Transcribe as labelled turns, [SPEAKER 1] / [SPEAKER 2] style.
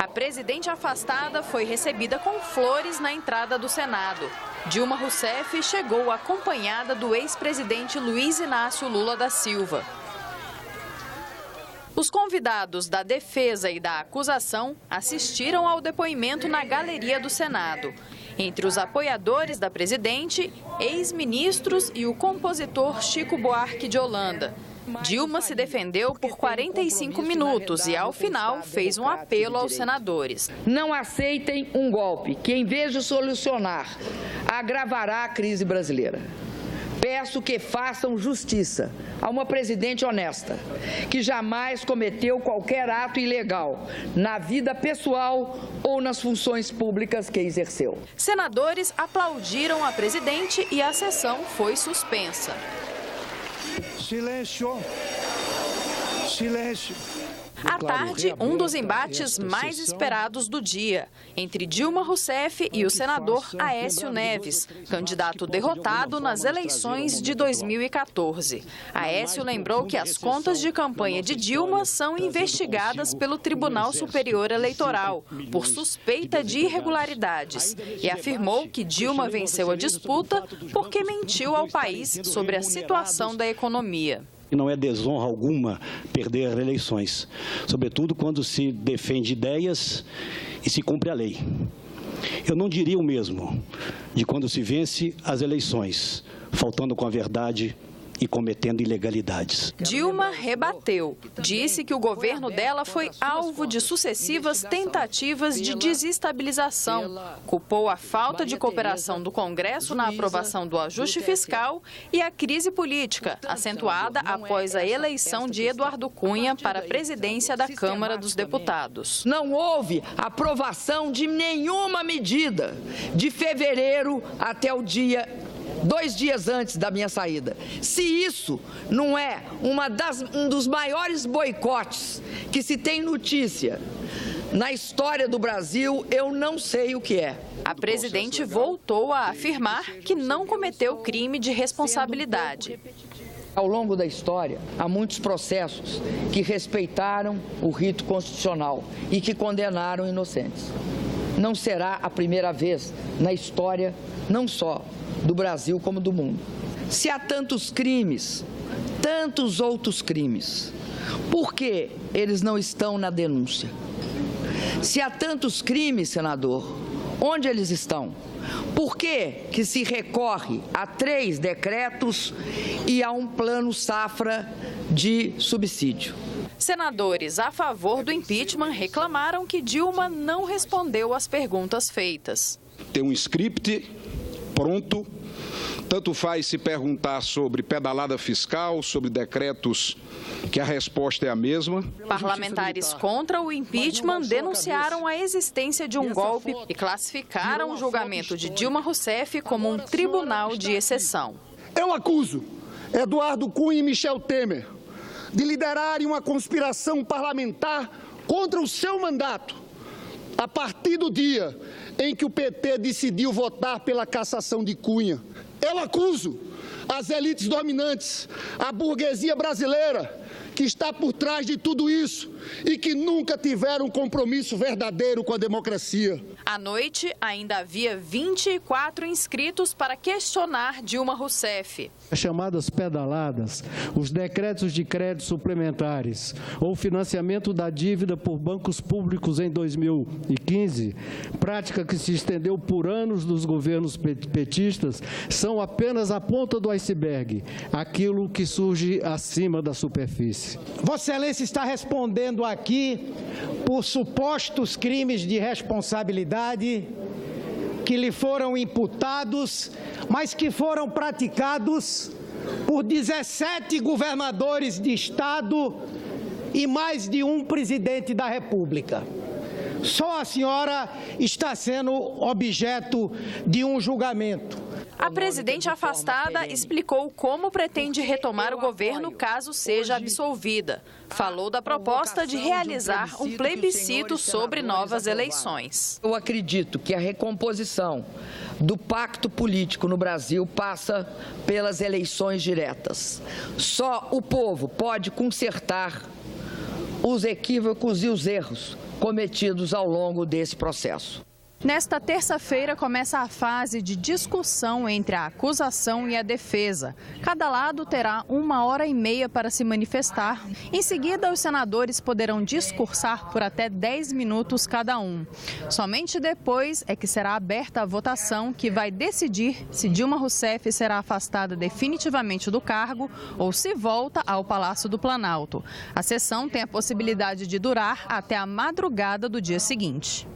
[SPEAKER 1] A presidente afastada foi recebida com flores na entrada do Senado. Dilma Rousseff chegou acompanhada do ex-presidente Luiz Inácio Lula da Silva. Os convidados da defesa e da acusação assistiram ao depoimento na galeria do Senado. Entre os apoiadores da presidente, ex-ministros e o compositor Chico Buarque de Holanda. Dilma se defendeu por 45 minutos e, ao final, fez um apelo aos senadores.
[SPEAKER 2] Não aceitem um golpe que, em vez de solucionar, agravará a crise brasileira. Peço que façam justiça a uma presidente honesta, que jamais cometeu qualquer ato ilegal na vida pessoal ou nas funções públicas que exerceu.
[SPEAKER 1] Senadores aplaudiram a presidente e a sessão foi suspensa.
[SPEAKER 3] Silêncio. Silêncio.
[SPEAKER 1] À tarde, um dos embates mais esperados do dia, entre Dilma Rousseff e o senador Aécio Neves, candidato derrotado nas eleições de 2014. Aécio lembrou que as contas de campanha de Dilma são investigadas pelo Tribunal Superior Eleitoral por suspeita de irregularidades e afirmou que Dilma venceu a disputa porque mentiu ao país sobre a situação da economia.
[SPEAKER 4] Não é desonra alguma perder eleições, sobretudo quando se defende ideias e se cumpre a lei. Eu não diria o mesmo de quando se vence as eleições, faltando com a verdade e cometendo ilegalidades.
[SPEAKER 1] Dilma rebateu. Disse que o governo dela foi alvo de sucessivas tentativas de desestabilização. Culpou a falta de cooperação do Congresso na aprovação do ajuste fiscal e a crise política, acentuada após a eleição de Eduardo Cunha para a presidência da Câmara dos Deputados.
[SPEAKER 2] Não houve aprovação de nenhuma medida de fevereiro até o dia 2 dias antes da minha saída. Se isso não é um dos maiores boicotes que se tem notícia na história do Brasil, eu não sei o que é.
[SPEAKER 1] A presidente voltou a afirmar que não cometeu crime de responsabilidade.
[SPEAKER 2] Ao longo da história, há muitos processos que respeitaram o rito constitucional e que condenaram inocentes. Não será a primeira vez na história, não só do Brasil como do mundo. Se há tantos crimes, tantos outros crimes, por que eles não estão na denúncia? Se há tantos crimes, senador, onde eles estão? Por que se recorre a 3 decretos e a um plano safra de subsídio?
[SPEAKER 1] Senadores a favor do impeachment reclamaram que Dilma não respondeu às perguntas feitas.
[SPEAKER 5] Tem um script pronto, tanto faz se perguntar sobre pedalada fiscal, sobre decretos, que a resposta é a mesma.
[SPEAKER 1] Parlamentares contra o impeachment denunciaram a existência de um golpe e classificaram o julgamento de Dilma Rousseff como um tribunal de exceção.
[SPEAKER 3] Eu acuso Eduardo Cunha e Michel Temer de liderarem uma conspiração parlamentar contra o seu mandato, a partir do dia em que o PT decidiu votar pela cassação de Cunha. Eu acuso as elites dominantes, a burguesia brasileira, que está por trás de tudo isso e que nunca tiveram um compromisso verdadeiro com a democracia.
[SPEAKER 1] À noite, ainda havia 24 inscritos para questionar Dilma Rousseff.
[SPEAKER 6] As chamadas pedaladas, os decretos de crédito suplementares ou financiamento da dívida por bancos públicos em 2015, prática que se estendeu por anos dos governos petistas, são apenas a ponta do iceberg, aquilo que surge acima da superfície.
[SPEAKER 7] Vossa Excelência está respondendo aqui por supostos crimes de responsabilidade que lhe foram imputados, mas que foram praticados por 17 governadores de Estado e mais de um presidente da República. Só a senhora está sendo objeto de um julgamento.
[SPEAKER 1] A presidente afastada explicou como pretende retomar o governo caso seja absolvida. Falou da proposta de realizar um plebiscito sobre novas eleições.
[SPEAKER 2] Eu acredito que a recomposição do pacto político no Brasil passa pelas eleições diretas. Só o povo pode consertar os equívocos e os erros cometidos ao longo desse processo.
[SPEAKER 1] Nesta terça-feira começa a fase de discussão entre a acusação e a defesa. Cada lado terá 1h30 para se manifestar. Em seguida, os senadores poderão discursar por até 10 minutos cada um. Somente depois é que será aberta a votação que vai decidir se Dilma Rousseff será afastada definitivamente do cargo ou se volta ao Palácio do Planalto. A sessão tem a possibilidade de durar até a madrugada do dia seguinte.